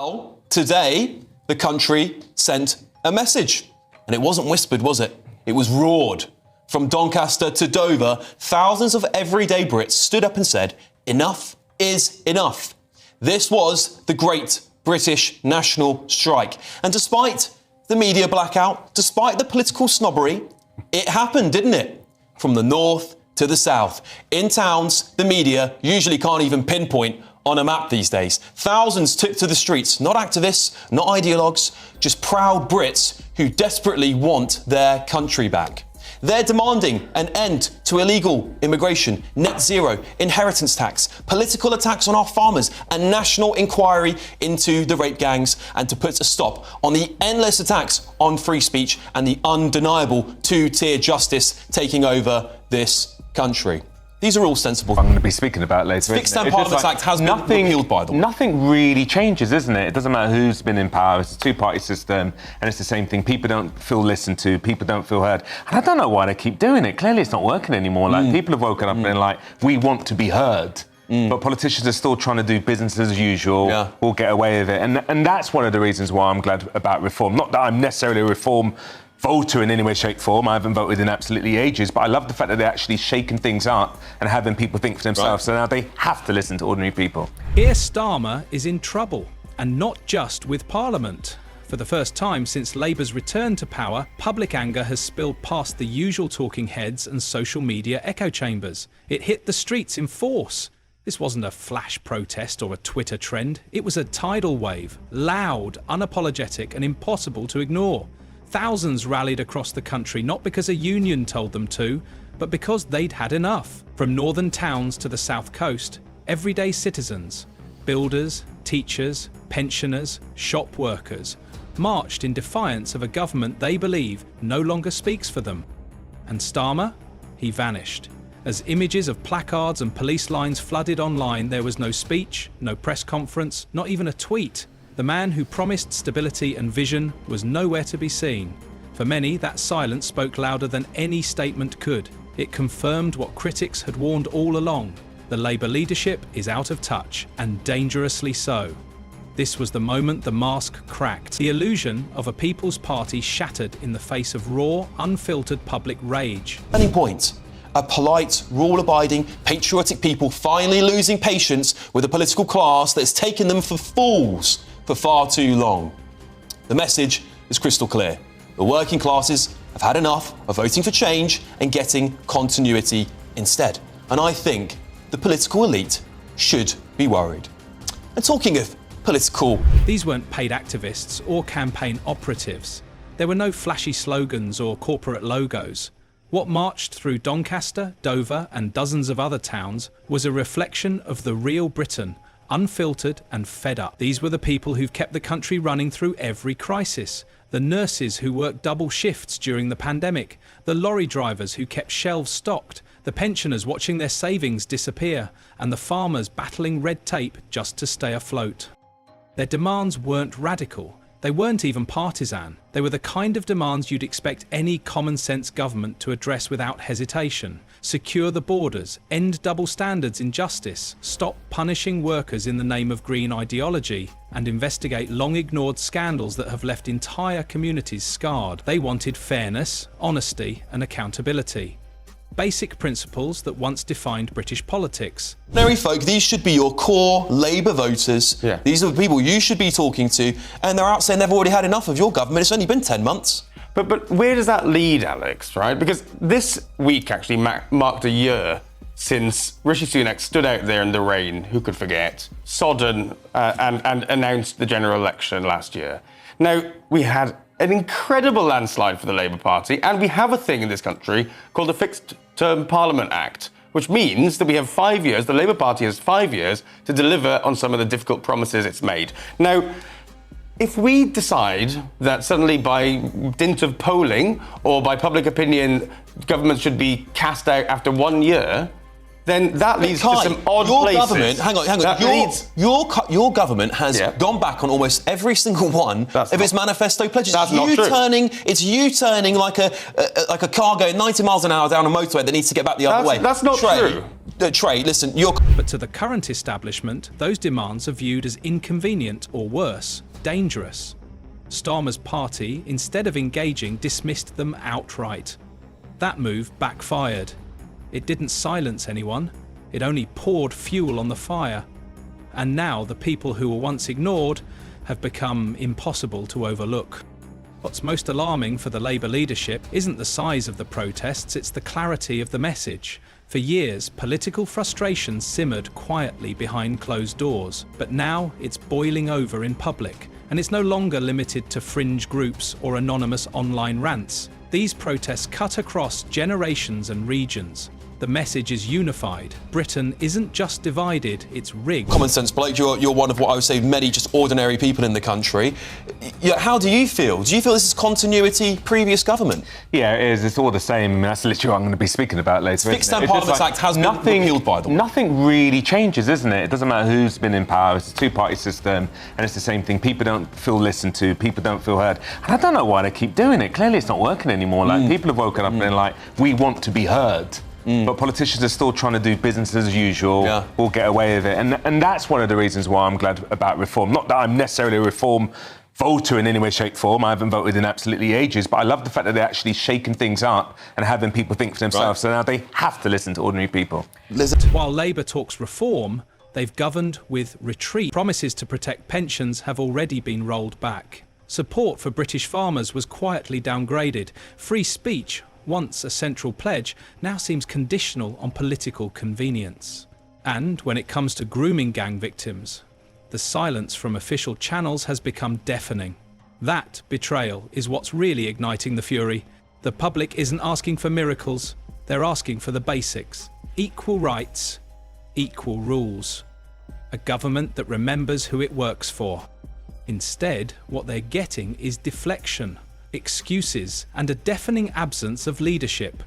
Well, today, the country sent a message. And it wasn't whispered, was it? It was roared. From Doncaster to Dover, thousands of everyday Brits stood up and said, enough is enough. This was the Great British National Strike. And despite the media blackout, despite the political snobbery, it happened, didn't it? From the north to the south. In towns, the media usually can't even pinpoint on a map these days. Thousands took to the streets, not activists, not ideologues, just proud Brits who desperately want their country back. They're demanding an end to illegal immigration, net zero, inheritance tax, political attacks on our farmers, a national inquiry into the rape gangs, and to put a stop on the endless attacks on free speech and the undeniable two-tier justice taking over this country. These are all sensible. I'm going to be speaking about later. Fixed-term Parliaments Act has been repealed, by the way. Nothing really changes, isn't it? It doesn't matter who's been in power. It's a two-party system, and it's the same thing. People don't feel listened to. People don't feel heard. And I don't know why they keep doing it. Clearly, it's not working anymore. Like people have woken up and been like, "We want to be heard." But politicians are still trying to do business as usual. Yeah. We'll get away with it, and that's one of the reasons why I'm glad about reform. Not that I'm necessarily a reform voter in any way, shape, form. I haven't voted in absolutely ages, but I love the fact that they're actually shaking things up and having people think for themselves. Right. So now they have to listen to ordinary people. Keir Starmer is in trouble, and not just with Parliament. For the first time since Labour's return to power, public anger has spilled past the usual talking heads and social media echo chambers. It hit the streets in force. This wasn't a flash protest or a Twitter trend. It was a tidal wave, loud, unapologetic, and impossible to ignore. Thousands rallied across the country, not because a union told them to, but because they'd had enough. From northern towns to the south coast, everyday citizens, builders, teachers, pensioners, shop workers, marched in defiance of a government they believe no longer speaks for them. And Starmer? He vanished. As images of placards and police lines flooded online, there was no speech, no press conference, not even a tweet. The man who promised stability and vision was nowhere to be seen. For many, that silence spoke louder than any statement could. It confirmed what critics had warned all along. The Labour leadership is out of touch, and dangerously so. This was the moment the mask cracked. The illusion of a People's Party shattered in the face of raw, unfiltered public rage. Turning point. A polite, rule-abiding, patriotic people finally losing patience with a political class that has taken them for fools for far too long. The message is crystal clear. The working classes have had enough of voting for change and getting continuity instead. And I think the political elite should be worried. And talking of political... These weren't paid activists or campaign operatives. There were no flashy slogans or corporate logos. What marched through Doncaster, Dover, and dozens of other towns was a reflection of the real Britain, unfiltered and fed up. These were the people who've kept the country running through every crisis. The nurses who worked double shifts during the pandemic. The lorry drivers who kept shelves stocked. The pensioners watching their savings disappear. And the farmers battling red tape just to stay afloat. Their demands weren't radical. They weren't even partisan. They were the kind of demands you'd expect any common-sense government to address without hesitation. Secure the borders, end double standards in justice, stop punishing workers in the name of green ideology, and investigate long-ignored scandals that have left entire communities scarred. They wanted fairness, honesty, and accountability. Basic principles that once defined British politics. Ordinary folk, these should be your core Labour voters. Yeah. These are the people you should be talking to, and they're out saying they've already had enough of your government. It's only been 10 months. But where does that lead, Alex, right? Because this week actually marked a year since Rishi Sunak stood out there in the rain, who could forget, sodden, and announced the general election last year. Now, we had an incredible landslide for the Labour Party, and we have a thing in this country called the Fixed-Term Parliament Act, which means that we have 5 years, the Labour Party has 5 years to deliver on some of the difficult promises it's made. Now, if we decide that suddenly by dint of polling or by public opinion, government should be cast out after 1 year, then that leads to some odd places. Government, hang on. Your government has gone back on almost every single one of its manifesto pledges. That's not true. It's U-turning like a car going 90 miles an hour down a motorway that needs to get back the other way. That's not true. Trey, listen, you're... But to the current establishment, those demands are viewed as inconvenient or worse, dangerous. Starmer's party, instead of engaging, dismissed them outright. That move backfired. It didn't silence anyone, it only poured fuel on the fire. And now the people who were once ignored have become impossible to overlook. What's most alarming for the Labour leadership isn't the size of the protests, it's the clarity of the message. For years, political frustration simmered quietly behind closed doors, but now it's boiling over in public, and it's no longer limited to fringe groups or anonymous online rants. These protests cut across generations and regions. The message is unified. Britain isn't just divided, it's rigged. Common sense, Blake, you're one of what I would say many just ordinary people in the country. How do you feel? Do you feel this is continuity previous government? Yeah, it is. It's all the same. I mean, that's literally what I'm going to be speaking about later. Fixed Term Parliaments Act has been repealed, by the way. Nothing really changes, isn't it? It doesn't matter who's been in power. It's a two-party system, and it's the same thing. People don't feel listened to. People don't feel heard. And I don't know why they keep doing it. Clearly, it's not working anymore. Like, people have woken up and they're like, we want to be heard. But politicians are still trying to do business as usual. Yeah. We'll get away with it. And that's one of the reasons why I'm glad about reform. Not that I'm necessarily a reform voter in any way, shape, form. I haven't voted in absolutely ages, but I love the fact that they're actually shaking things up and having people think for themselves. Right. So now they have to listen to ordinary people. While Labour talks reform, they've governed with retreat. Promises to protect pensions have already been rolled back. Support for British farmers was quietly downgraded. Free speech, once a central pledge, now seems conditional on political convenience. And when it comes to grooming gang victims, the silence from official channels has become deafening. That betrayal is what's really igniting the fury. The public isn't asking for miracles, they're asking for the basics. Equal rights, equal rules. A government that remembers who it works for. Instead, what they're getting is deflection, excuses, and a deafening absence of leadership.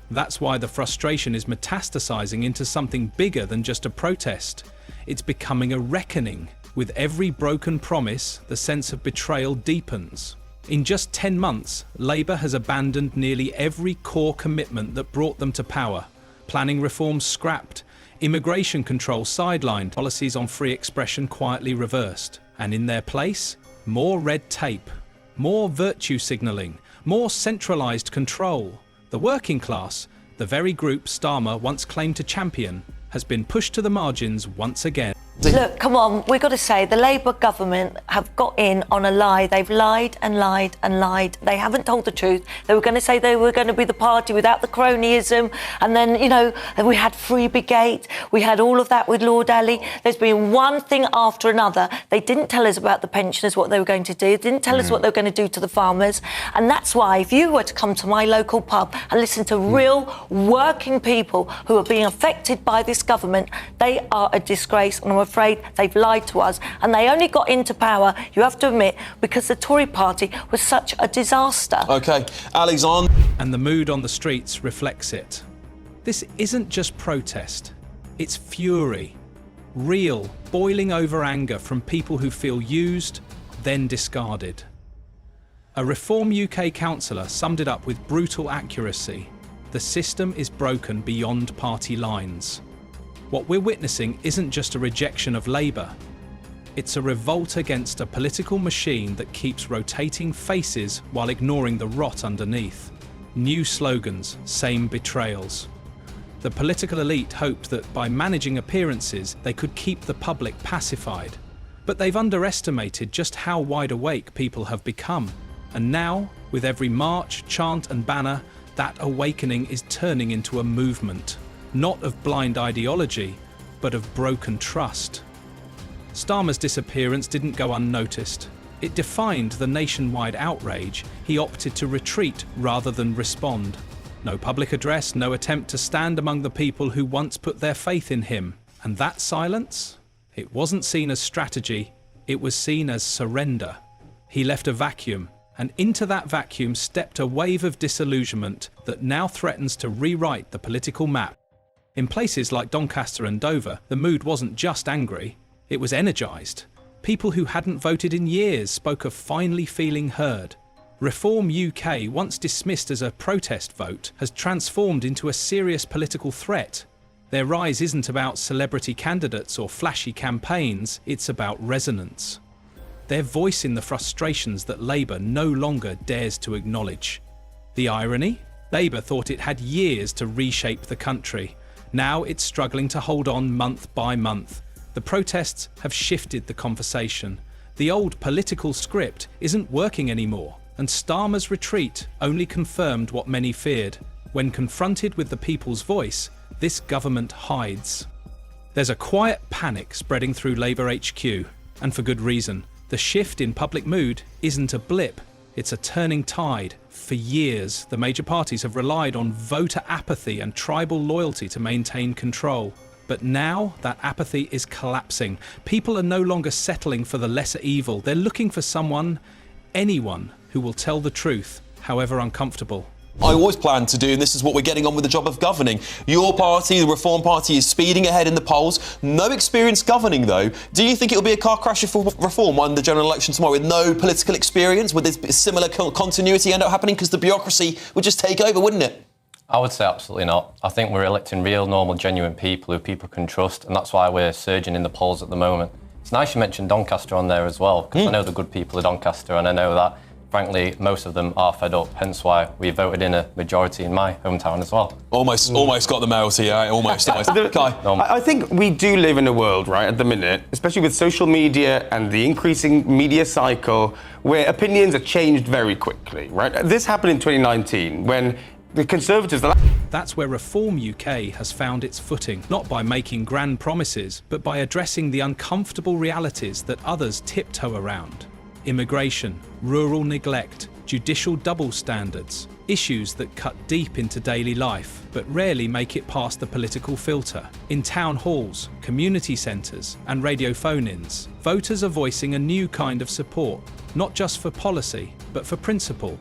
That's why the frustration is metastasizing into something bigger than just a protest. It's becoming a reckoning. With every broken promise, the sense of betrayal deepens. In just 10 months, Labour has abandoned nearly every core commitment that brought them to power. Planning reforms scrapped, immigration control sidelined, policies on free expression quietly reversed. And in their place, more red tape. More virtue signalling, more centralised control. The working class, the very group Starmer once claimed to champion, has been pushed to the margins once again. Look, come on, we've got to say the Labour government have got in on a lie. They've lied and lied and lied. They haven't told the truth. They were going to say they were going to be the party without the cronyism. And then, you know, we had Freebie-gate. We had all of that with Lord Ali. There's been one thing after another. They didn't tell us about the pensioners, what they were going to do. They didn't tell us what they were going to do to the farmers. And that's why if you were to come to my local pub and listen to real working people who are being affected by this government, they are a disgrace. And I'm afraid they've lied to us, and they only got into power, you have to admit, because the Tory party was such a disaster. OK, Alexander. And the mood on the streets reflects it. This isn't just protest, it's fury. Real, boiling over anger from people who feel used, then discarded. A Reform UK councillor summed it up with brutal accuracy. The system is broken beyond party lines. What we're witnessing isn't just a rejection of Labour. It's a revolt against a political machine that keeps rotating faces while ignoring the rot underneath. New slogans, same betrayals. The political elite hoped that by managing appearances, they could keep the public pacified. But they've underestimated just how wide awake people have become. And now, with every march, chant and banner, that awakening is turning into a movement. Not of blind ideology, but of broken trust. Starmer's disappearance didn't go unnoticed. It defined the nationwide outrage. He opted to retreat rather than respond. No public address, no attempt to stand among the people who once put their faith in him. And that silence? It wasn't seen as strategy, it was seen as surrender. He left a vacuum, and into that vacuum stepped a wave of disillusionment that now threatens to rewrite the political map. In places like Doncaster and Dover, the mood wasn't just angry, it was energised. People who hadn't voted in years spoke of finally feeling heard. Reform UK, once dismissed as a protest vote, has transformed into a serious political threat. Their rise isn't about celebrity candidates or flashy campaigns, it's about resonance. They're voicing the frustrations that Labour no longer dares to acknowledge. The irony? Labour thought it had years to reshape the country. Now it's struggling to hold on month by month. The protests have shifted the conversation. The old political script isn't working anymore, and Starmer's retreat only confirmed what many feared. When confronted with the people's voice, this government hides. There's a quiet panic spreading through Labour HQ, and for good reason. The shift in public mood isn't a blip, it's a turning tide. For years, the major parties have relied on voter apathy and tribal loyalty to maintain control. But now that apathy is collapsing. People are no longer settling for the lesser evil. They're looking for someone, anyone, who will tell the truth, however uncomfortable. I always planned to do, and this is what we're getting on with the job of governing. Your party, the Reform Party, is speeding ahead in the polls. No experience governing, though. Do you think it'll be a car crash for Reform on the general election tomorrow with no political experience? Would this similar continuity end up happening? Because the bureaucracy would just take over, wouldn't it? I would say absolutely not. I think we're electing real, normal, genuine people who people can trust, and that's why we're surging in the polls at the moment. It's nice you mentioned Doncaster on there as well, because I know the good people of Doncaster, and I know that frankly, most of them are fed up, hence why we voted in a majority in my hometown as well. Almost got the mails here, almost. Kai? I think we do live in a world, right, at the minute, especially with social media and the increasing media cycle, where opinions are changed very quickly, right? This happened in 2019 when the Conservatives... That's where Reform UK has found its footing, not by making grand promises, but by addressing the uncomfortable realities that others tiptoe around. Immigration, rural neglect, judicial double standards, issues that cut deep into daily life but rarely make it past the political filter. In town halls, community centres and radio phone-ins, voters are voicing a new kind of support, not just for policy but for principle.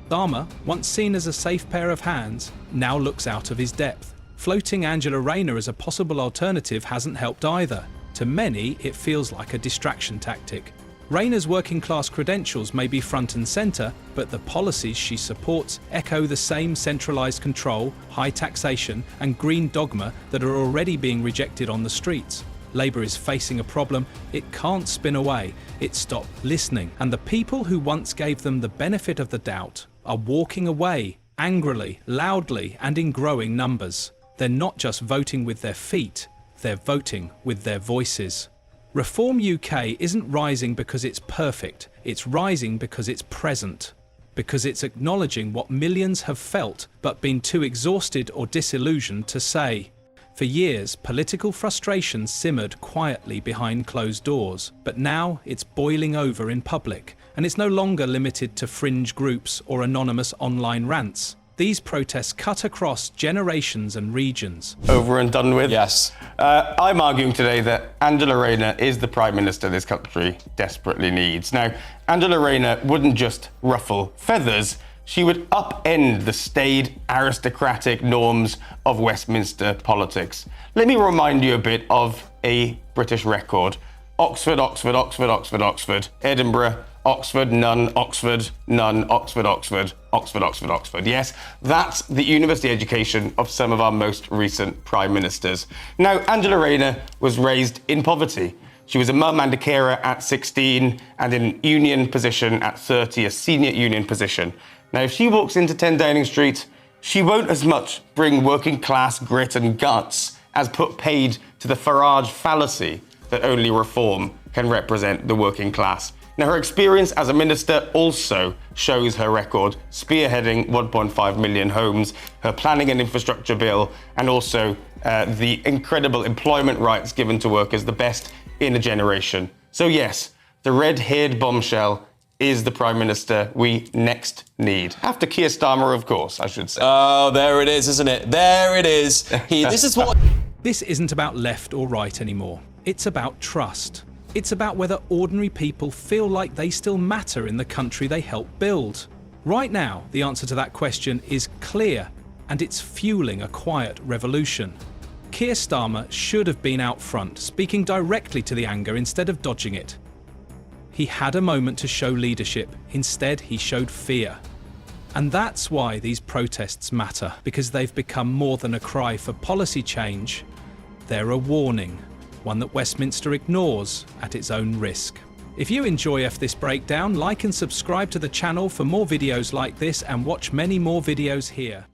Starmer, once seen as a safe pair of hands, now looks out of his depth. Floating Angela Rayner as a possible alternative hasn't helped either. To many, it feels like a distraction tactic. Rayner's working-class credentials may be front and centre, but the policies she supports echo the same centralised control, high taxation and green dogma that are already being rejected on the streets. Labour is facing a problem it can't spin away. It stopped listening, and the people who once gave them the benefit of the doubt are walking away, angrily, loudly and in growing numbers. They're not just voting with their feet, they're voting with their voices. Reform UK isn't rising because it's perfect, it's rising because it's present. Because it's acknowledging what millions have felt but been too exhausted or disillusioned to say. For years, political frustration simmered quietly behind closed doors, but now it's boiling over in public, and it's no longer limited to fringe groups or anonymous online rants. These protests cut across generations and regions. Over and done with? Yes. I'm arguing today that Angela Rayner is the Prime Minister this country desperately needs. Now, Angela Rayner wouldn't just ruffle feathers, she would upend the staid, aristocratic norms of Westminster politics. Let me remind you a bit of a British record. Oxford, Oxford, Oxford, Oxford, Oxford. Edinburgh, Oxford, none, Oxford, none, Oxford, Oxford, Oxford, Oxford, Oxford. Yes, that's the university education of some of our most recent prime ministers. Now, Angela Rayner was raised in poverty. She was a mum and a carer at 16 and in union position at 30, a senior union position. Now, if she walks into 10 Downing Street, she won't as much bring working class grit and guts as put paid to the Farage fallacy that only reform can represent the working class. Now, her experience as a minister also shows her record, spearheading 1.5 million homes, her planning and infrastructure bill, and also the incredible employment rights given to workers, the best in a generation. So yes, the red-haired bombshell is the Prime Minister we next need. After Keir Starmer, of course, I should say. Oh, there it is, isn't it? There it is. This is what... This isn't about left or right anymore. It's about trust. It's about whether ordinary people feel like they still matter in the country they help build. Right now, the answer to that question is clear, and it's fueling a quiet revolution. Keir Starmer should have been out front, speaking directly to the anger instead of dodging it. He had a moment to show leadership. Instead, he showed fear. And that's why these protests matter, because they've become more than a cry for policy change. they're a warning, one that Westminster ignores at its own risk. If you enjoy This Breakdown, like and subscribe to the channel for more videos like this and watch many more videos here.